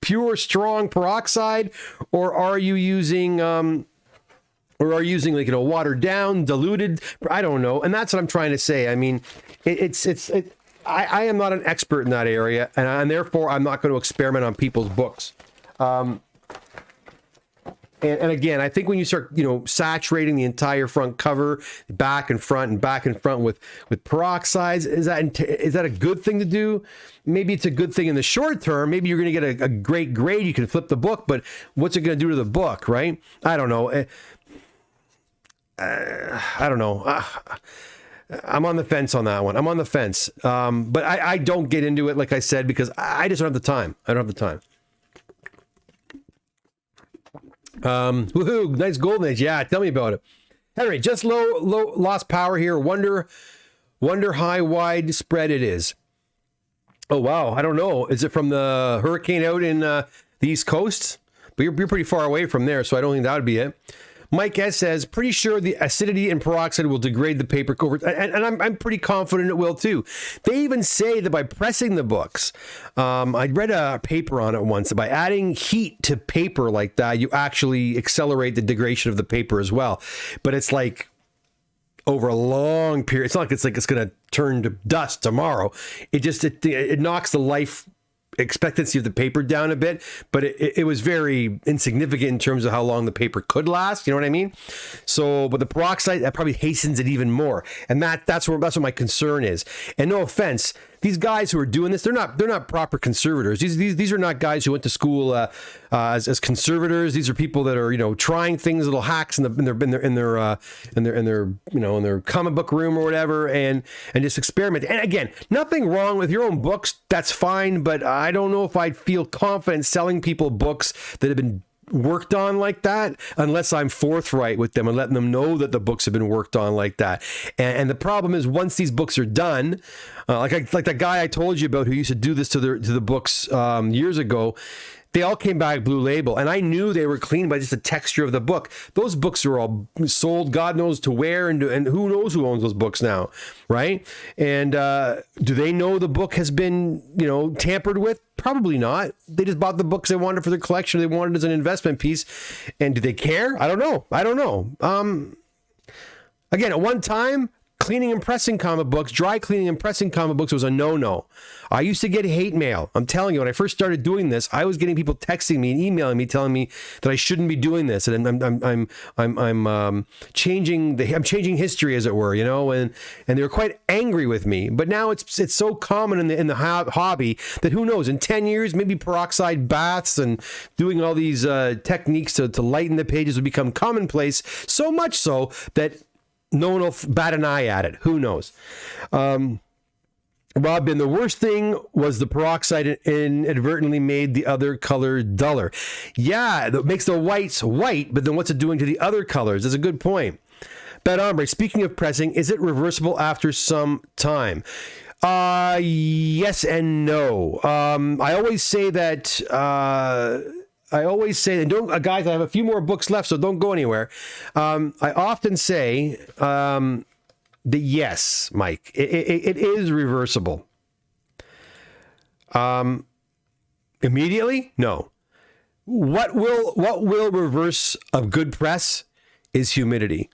pure strong peroxide, or are you using watered down, diluted? I don't know. And that's what I'm trying to say. I mean, I am not an expert in that area, and therefore I'm not going to experiment on people's books. And again, I think when you start, saturating the entire front cover, back and front with peroxides, is that a good thing to do? Maybe it's a good thing in the short term. Maybe you're going to get a great grade. You can flip the book, but what's it going to do to the book, right? I don't know. I don't know. I'm on the fence on that one. I'm on the fence. But I don't get into it, like I said, because I just don't have the time. I don't have the time. Woohoo! Nice golden age. Yeah, tell me about it. Henry, just low lost power here. Wonder how widespread it is. Oh wow, I don't know. Is it from the hurricane out in the East Coast? But you're pretty far away from there, so I don't think that would be it. Mike S says, pretty sure the acidity in peroxide will degrade the paper cover, and I'm pretty confident it will too. They even say that by pressing the books, I read a paper on it once, that by adding heat to paper like that, you actually accelerate the degradation of the paper as well. But it's like over a long period. It's not like it's going to turn to dust tomorrow. It knocks the life expectancy of the paper down a bit, but it was very insignificant in terms of how long the paper could last. You know what I mean? So, but the peroxide, that probably hastens it even more, and that's what my concern is. And no offense, these guys who are doing this, they're not proper conservators. These are not guys who went to school as conservators. These are people that are trying things, little hacks in their comic book room or whatever, and just experiment. And again, nothing wrong with your own books. That's fine, but I don't know if I'd feel confident selling people books that have been worked on like that unless I'm forthright with them and letting them know that the books have been worked on like that. And the problem is, once these books are done, like that guy I told you about who used to do this to the books years ago, they all came back Blue Label, and I knew they were clean by just the texture of the book. Those books are all sold God knows to where, and who knows who owns those books now, right? And do they know the book has been tampered with? Probably not. They just bought the books they wanted for their collection. They wanted it as an investment piece. And do they care? I don't know. Again, at one time, cleaning and pressing comic books, dry cleaning and pressing comic books was a no-no. I used to get hate mail. I'm telling you, when I first started doing this, I was getting people texting me and emailing me, telling me that I shouldn't be doing this, and I'm changing history, as it were, and they were quite angry with me. But now it's so common in the hobby that who knows, in 10 years, maybe peroxide baths and doing all these techniques to lighten the pages will become commonplace. So much so that no one will bat an eye at it. Who knows? Robin, the worst thing was the peroxide inadvertently made the other color duller. Yeah, that makes the whites white, but then what's it doing to the other colors? That's a good point. Bad Ombre, speaking of pressing, is it reversible after some time? Yes and no. I always say that... don't guys, I have a few more books left, so don't go anywhere. I often say that yes, Mike, it is reversible. Immediately? No. What will reverse a good press is humidity.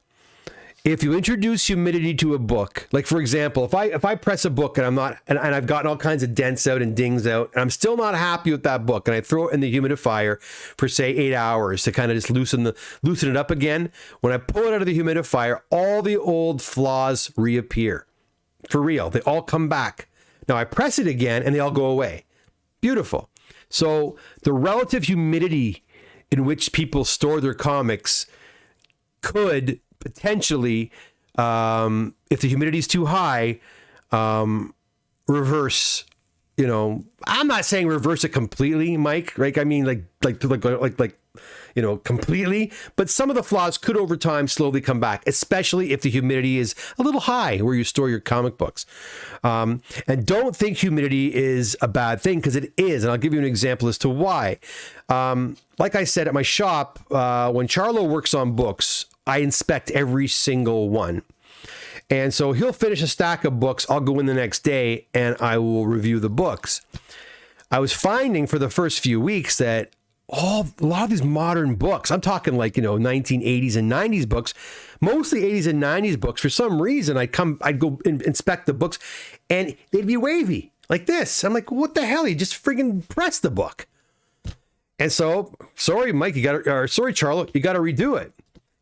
if you introduce humidity to a book, like for example, if I press a book and I'm not, and I've gotten all kinds of dents out and dings out, and I'm still not happy with that book, and I throw it in the humidifier for say 8 hours to kind of just loosen it up again. When I pull it out of the humidifier, all the old flaws reappear. For real, they all come back. Now I press it again and they all go away. Beautiful. So the relative humidity in which people store their comics could potentially, if the humidity is too high, reverse. You know, I'm not saying reverse it completely, Mike. Right? I mean, like completely. But some of the flaws could, over time, slowly come back, especially if the humidity is a little high where you store your comic books. And don't think humidity is a bad thing, because it is. And I'll give you an example as to why. Like I said, at my shop, when Charlo works on books, I inspect every single one. And so he'll finish a stack of books. I'll go in the next day and I will review the books. I was finding for the first few weeks that a lot of these modern books, I'm talking like, 1980s and 90s books, mostly 80s and 90s books, for some reason, I'd go inspect the books and they'd be wavy like this. I'm like, what the hell? You just friggin' press the book. And so, sorry, Mike, sorry, Charlo, you got to redo it.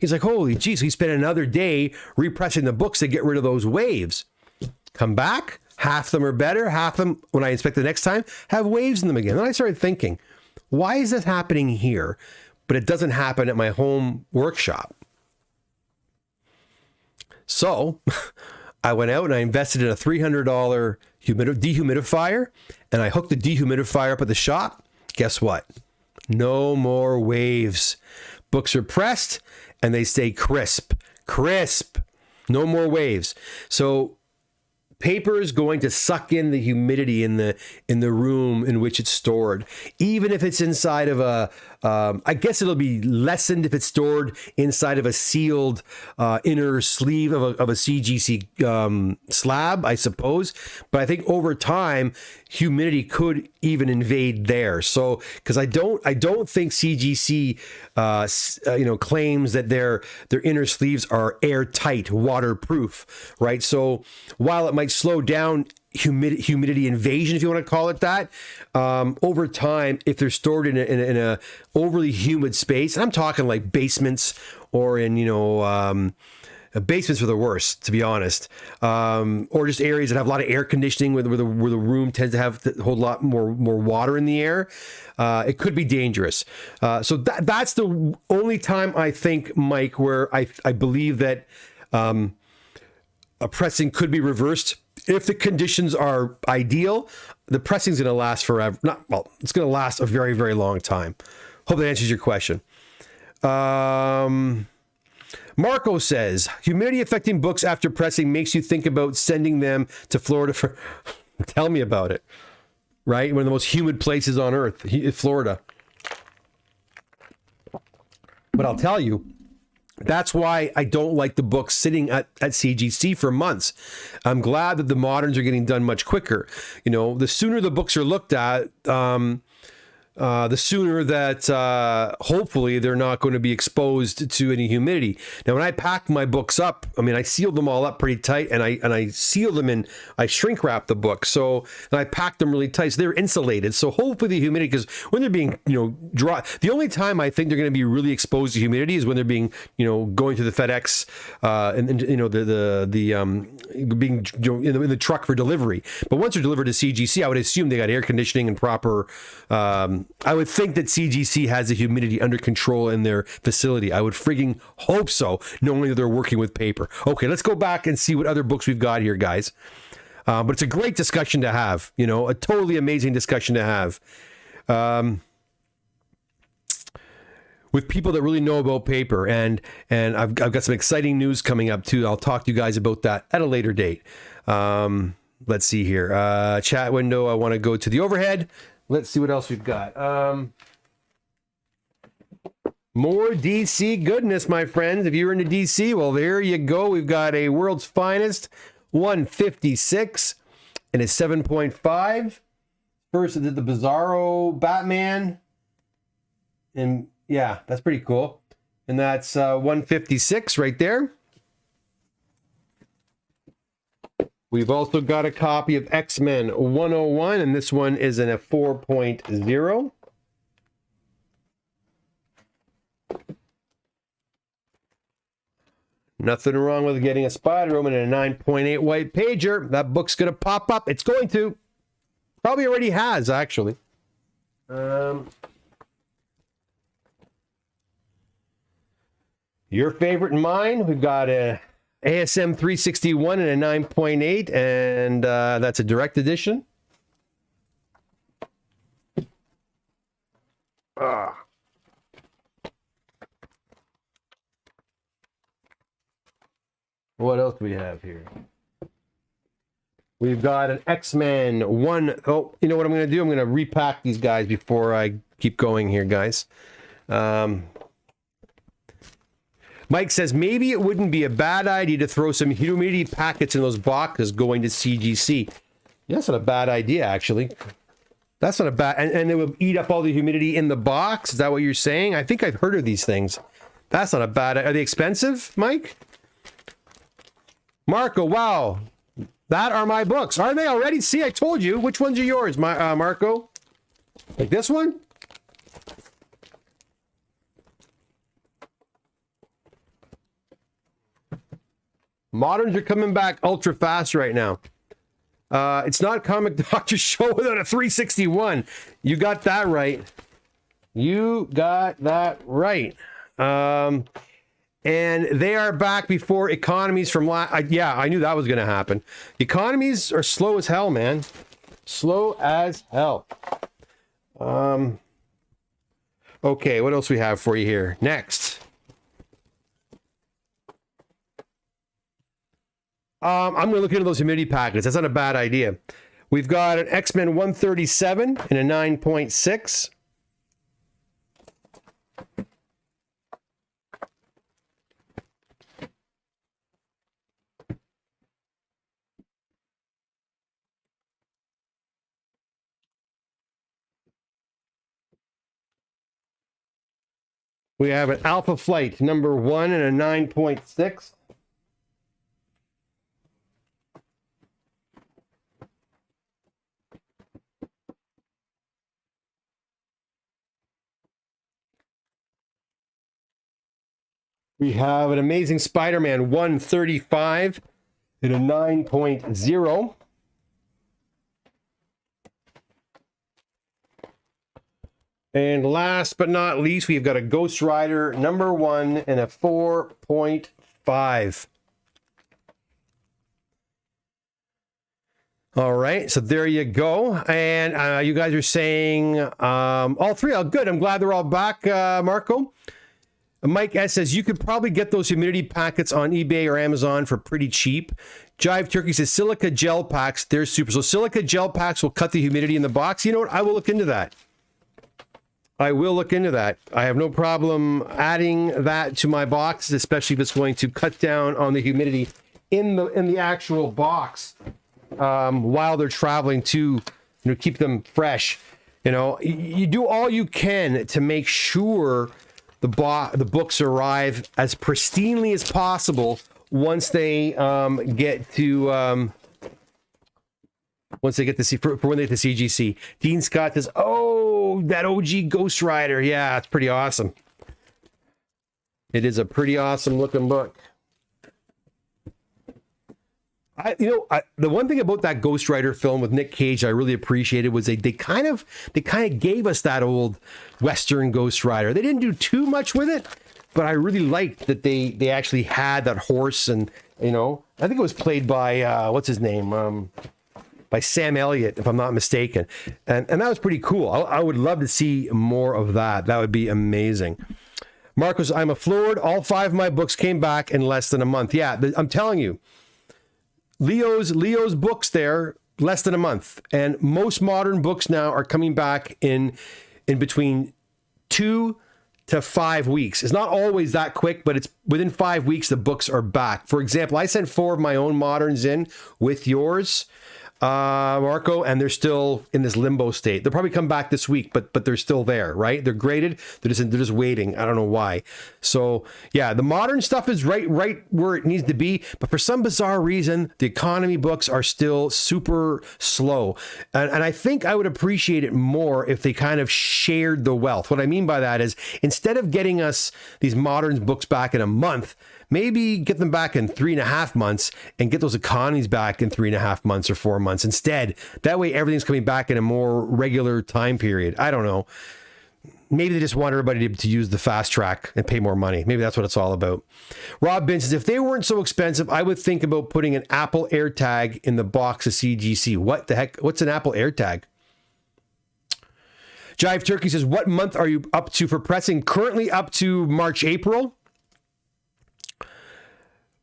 He's like, holy geez, he spent another day repressing the books to get rid of those waves. Come back, half of them are better, half of them, when I inspect the next time, have waves in them again. Then I started thinking, why is this happening here, but it doesn't happen at my home workshop? So I went out and I invested in a $300 dehumidifier, and I hooked the dehumidifier up at the shop. Guess what? No more waves. Books are pressed and they stay crisp. No more waves. So paper is going to suck in the humidity in the room in which it's stored, even if it's inside of a. I guess it'll be lessened if it's stored inside of a sealed inner sleeve of a CGC slab, I suppose. But I think over time, humidity could even invade there. So, because I don't think CGC claims that their inner sleeves are airtight, waterproof, right? So while it might slow down humidity invasion, if you want to call it that, over time, if they're stored in a overly humid space, and I'm talking like basements or in basements are the worst, to be honest, or just areas that have a lot of air conditioning where the room tends to hold a lot more water in the air, it could be dangerous. So that's the only time I think, Mike, where I believe that a pressing could be reversed. If the conditions are ideal, the pressing is going to last forever. It's going to last a very, very long time. Hope that answers your question. Marco says, humidity affecting books after pressing makes you think about sending them to Florida for... Tell me about it. Right? One of the most humid places on earth, Florida. But I'll tell you, that's why I don't like the books sitting at CGC for months. I'm glad that the moderns are getting done much quicker. The sooner the books are looked at, the sooner that hopefully they're not going to be exposed to any humidity. Now, when I pack my books up, I sealed them all up pretty tight, and I seal them in, I shrink wrap the books, so and I pack them really tight, so they're insulated. So hopefully the humidity, because when they're being dry, the only time I think they're going to be really exposed to humidity is when they're being going through the FedEx and being in the truck for delivery. But once they're delivered to CGC, I would assume they got air conditioning and proper. I would think that CGC has the humidity under control in their facility. I would frigging hope so, knowing that they're working with paper. Okay, let's go back and see what other books we've got here, guys. But it's a great discussion to have, a totally amazing discussion to have. With people that really know about paper, and I've got some exciting news coming up too. I'll talk to you guys about that at a later date. Let's see here. Chat window, I want to go to the overhead. Let's see what else we've got. More DC goodness, my friends. If you're into DC, well, there you go. We've got a World's Finest 156 and a 7.5. First, I did the Bizarro Batman. And yeah, that's pretty cool. And that's 156 right there. We've also got a copy of X-Men 101, and this one is in a 4.0. Nothing wrong with getting a Spider-Woman in a 9.8 white pager. That book's going to pop up. It's going to. Probably already has, actually. Your favorite and mine, we've got a ASM 361 and a 9.8, and that's a direct edition. What else do we have here? We've got an X-Men 1. Oh, you know what I'm going to do? I'm going to repack these guys before I keep going here, guys. Mike says, maybe it wouldn't be a bad idea to throw some humidity packets in those boxes going to CGC. Yeah, that's not a bad idea, actually. That's not a bad... And it would eat up all the humidity in the box? Is that what you're saying? I think I've heard of these things. That's not a bad... Are they expensive, Mike? Marco, wow. That are my books. Are they already? See, I told you. Which ones are yours, Marco? Like this one? Moderns are coming back ultra fast right now. It's not Comic Doctor Show without a 361. You got that right. You got that right. And they are back before economies from yeah, I knew that was going to happen. Economies are slow as hell, man. Slow as hell. Okay, what else we have for you here? Next. I'm going to look into those humidity packets. That's not a bad idea. We've got an X-Men 137 and a 9.6. We have an Alpha Flight number 1 and a 9.6. We have an Amazing Spider-Man 135 and a 9.0. And last but not least, we've got a Ghost Rider number 1 and a 4.5. All right, so there you go. And you guys are saying all three. Oh, good. I'm glad they're all back, Marco. Mike S says, you could probably get those humidity packets on eBay or Amazon for pretty cheap. Jive Turkey says, silica gel packs, they're super. So silica gel packs will cut the humidity in the box. You know what? I will look into that. I will look into that. I have no problem adding that to my box, especially if it's going to cut down on the humidity in the actual box while they're traveling to keep them fresh. You do all you can to make sure the books arrive as pristinely as possible once they get to when they get to CGC. Dean Scott says, "Oh, that OG Ghost Rider, yeah, it's pretty awesome. It is a pretty awesome looking book." The one thing about that Ghost Rider film with Nick Cage I really appreciated was they kind of gave us that old Western Ghost Rider. They didn't do too much with it, but I really liked that they actually had that horse, and I think it was played by what's his name, by Sam Elliott, if I'm not mistaken, and that was pretty cool. I would love to see more of that. That would be amazing. Marcos, I'm floored. All 5 of my books came back in less than a month. Yeah, I'm telling you. Leo's books there, less than a month. And most modern books now are coming back in between 2 to 5 weeks. It's not always that quick, but it's within 5 weeks, the books are back. For example, I sent 4 of my own moderns in with yours. Marco, and they're still in this limbo state. They'll probably come back this week, but they're still there, right? They're graded. They're just waiting. I don't know why. So yeah, the modern stuff is right where it needs to be, but for some bizarre reason, the economy books are still super slow. And I think I would appreciate it more if they kind of shared the wealth. What I mean by that is, instead of getting us these modern books back in a month, maybe get them back in 3.5 months and get those economies back in 3.5 months or 4 months instead. That way, everything's coming back in a more regular time period. I don't know. Maybe they just want everybody to use the fast track and pay more money. Maybe that's what it's all about. Rob Bin says, if they weren't so expensive, I would think about putting an Apple AirTag in the box of CGC. What the heck? What's an Apple AirTag? Jive Turkey says, what month are you up to for pressing? Currently up to March, April.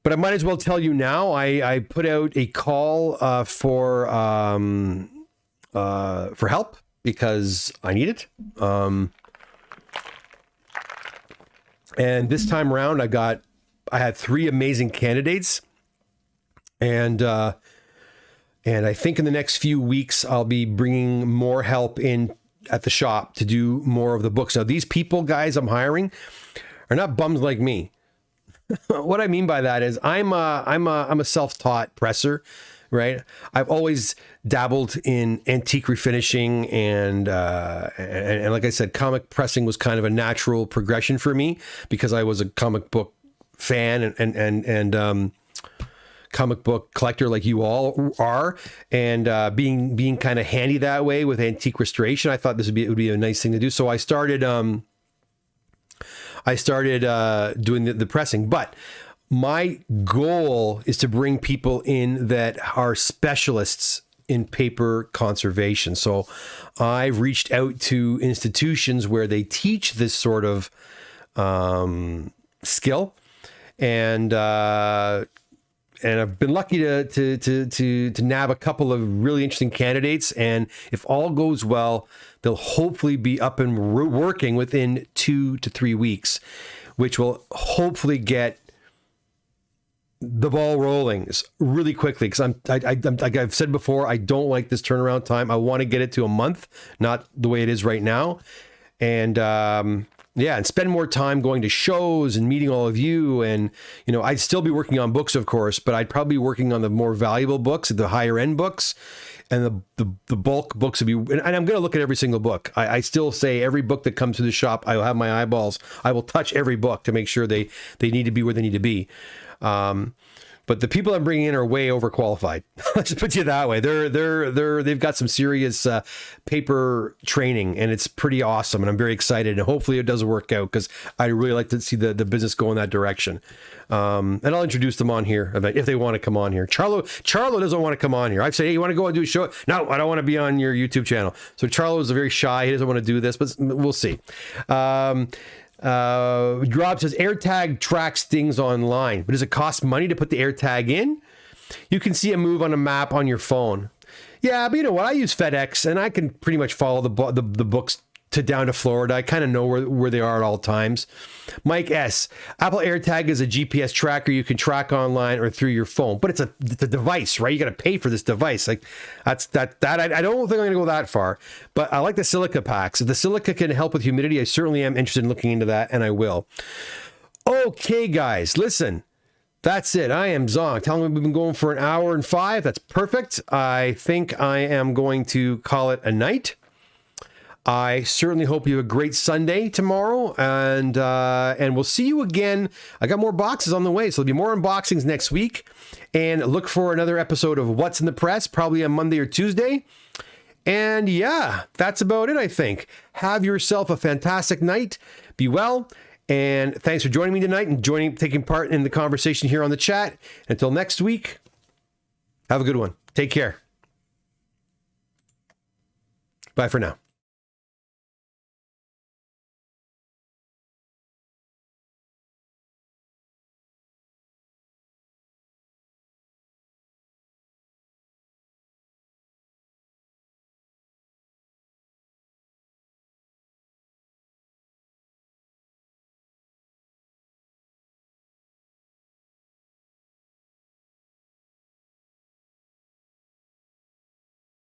But I might as well tell you now, I put out a call for help because I need it. And this time around, I had 3 amazing candidates, and I think in the next few weeks I'll be bringing more help in at the shop to do more of the books. Now, these people, guys, I'm hiring are not bums like me. What I mean by that is I'm a self-taught presser, right? I've always dabbled in antique refinishing and like I said, comic pressing was kind of a natural progression for me because I was a comic book fan and comic book collector like you all are, and being kind of handy that way with antique restoration, I thought it would be a nice thing to do. So I started doing the pressing, but my goal is to bring people in that are specialists in paper conservation. So I've reached out to institutions where they teach this sort of skill, and I've been lucky to nab a couple of really interesting candidates. And if all goes well, they'll hopefully be up and working within 2 to 3 weeks, which will hopefully get the ball rolling really quickly. Because like I've said before, I don't like this turnaround time. I want to get it to a month, not the way it is right now. And and spend more time going to shows and meeting all of you. And, I'd still be working on books, of course, but I'd probably be working on the more valuable books, the higher end books, and the bulk books would be, and I'm going to look at every single book. I still say every book that comes to the shop, I will have my eyeballs. I will touch every book to make sure they need to be where they need to be. But the people I'm bringing in are way overqualified. Let's just put you that way. They've got some serious paper training, and it's pretty awesome. And I'm very excited. And hopefully it does work out because I really like to see the business go in that direction. And I'll introduce them on here if they want to come on here. Charlo doesn't want to come on here. I've said, hey, you want to go and do a show? No, I don't want to be on your YouTube channel. So Charlo is very shy. He doesn't want to do this, but we'll see. Rob says AirTag tracks things online, but does it cost money to put the AirTag in? You can see a move on a map on your phone. Yeah, but you know what? I use FedEx, and I can pretty much follow the books down to Florida. I kind of know where they are at all times. Mike S. Apple AirTag is a GPS tracker you can track online or through your phone, but it's a device, right? You got to pay for this device. Like I don't think I'm going to go that far, but I like the silica packs. If the silica can help with humidity, I certainly am interested in looking into that, and I will. Okay, guys, listen. That's it. I am Zong. Telling me we've been going for 1 hour and 5. That's perfect. I think I am going to call it a night. I certainly hope you have a great Sunday tomorrow, and we'll see you again. I got more boxes on the way, so there'll be more unboxings next week. And look for another episode of What's in the Press, probably on Monday or Tuesday. And yeah, that's about it, I think. Have yourself a fantastic night. Be well. And thanks for joining me tonight and taking part in the conversation here on the chat. Until next week, have a good one. Take care. Bye for now.